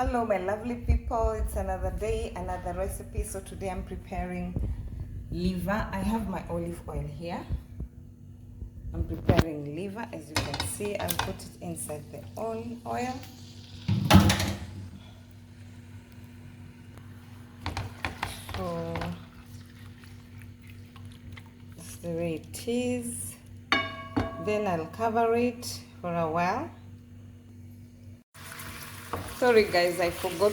Hello my lovely people, it's another day, another recipe. So today I'm preparing liver. I have my olive oil here. I'm preparing liver. As you can see, I'll put it inside the oil. So that's the way it is. Then I'll cover it for a while. Sorry guys, I forgot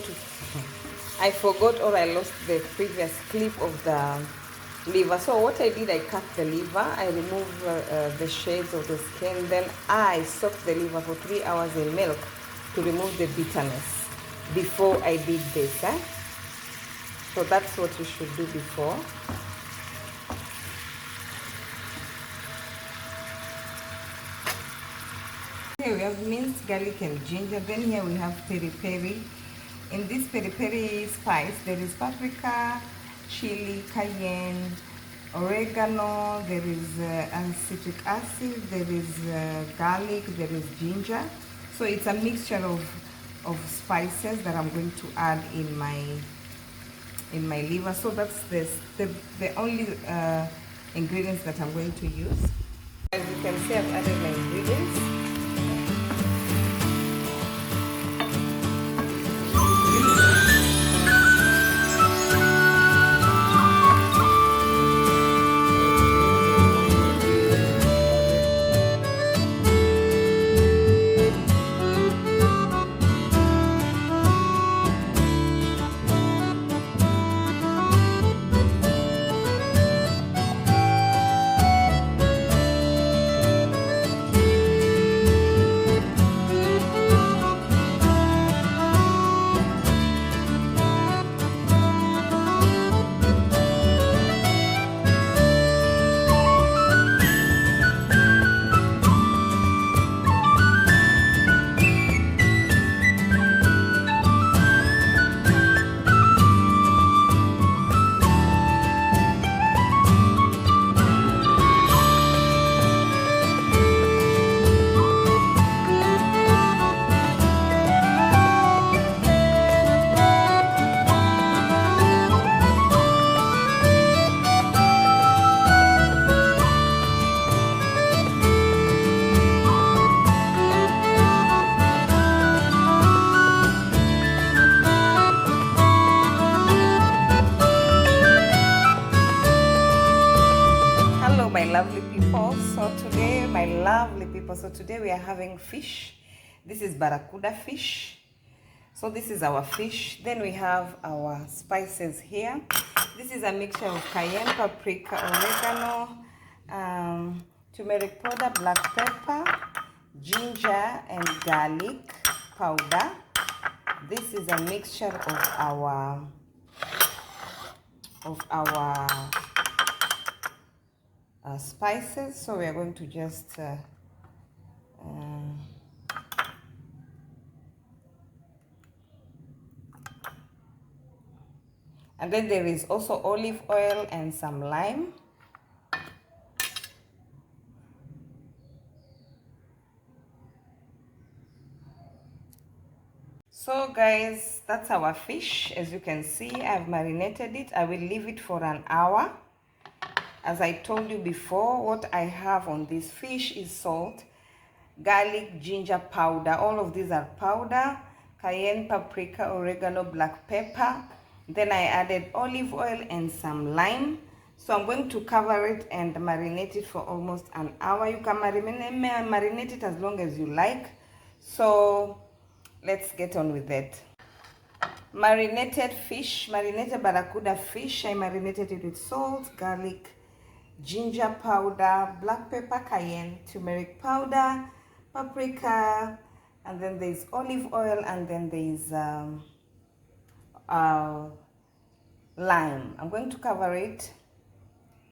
or I lost the previous clip of the liver. So what I did, I cut the liver, I removed the shades of the skin, then I soaked the liver for 3 hours in milk to remove the bitterness before I did this. So that's what you should do before. Here we have minced garlic and ginger. Then here we have peri-peri. In this peri-peri spice, there is paprika, chili, cayenne, oregano, there is citric acid, there is garlic, there is ginger. So it's a mixture of spices that I'm going to add in my liver. So that's the only ingredients that I'm going to use. As you can see, I've added my ingredients. So today we are having fish. This is barracuda fish. So this is our fish. Then we have our spices here. This is a mixture of cayenne, paprika, oregano, turmeric powder, black pepper, ginger and garlic powder. This is a mixture of our spices. So we are going to just and then there is also olive oil and some lime. So guys, that's our fish. As you can see, I've marinated it. I will leave it for an hour. As I told you before, what I have on this fish is salt, garlic, ginger powder. All of these are powder, cayenne, paprika, oregano, black pepper. Then I added olive oil and some lime. So I'm going to cover it and marinate it for almost an hour. You can marinate it as long as you like. So let's get on with it. Marinated fish, marinated barracuda fish. I marinated it with salt, garlic, ginger powder, black pepper, cayenne, turmeric powder, paprika, and then there's olive oil, and then there's lime. I'm going to cover it.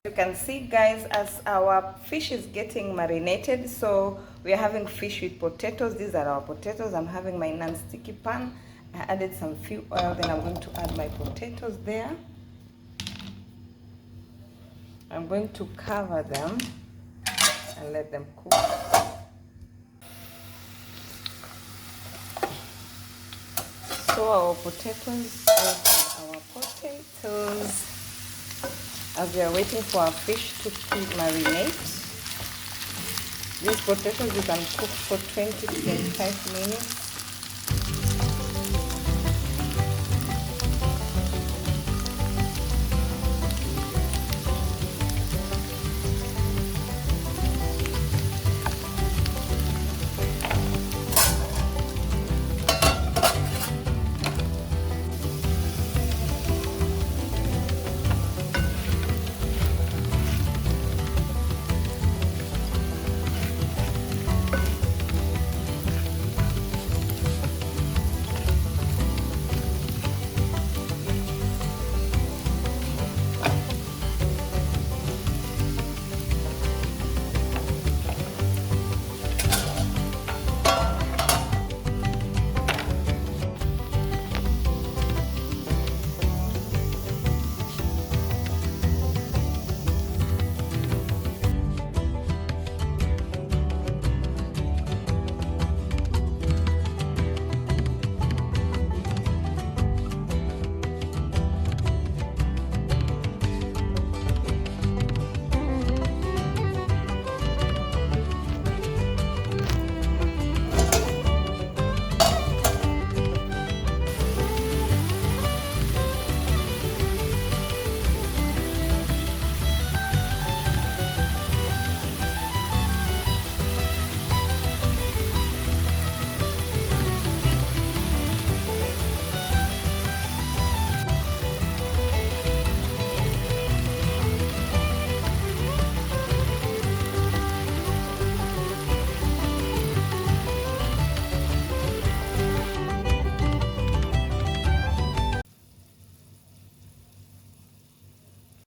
You can see guys, as our fish is getting marinated, so we are having fish with potatoes. These are our potatoes. I'm having my non-sticky pan. I added some few oil, then I'm going to add my potatoes there. I'm going to cover them and let them cook. So our potatoes, as we are waiting for our fish to marinate. These potatoes you can cook for 20 to 25 minutes.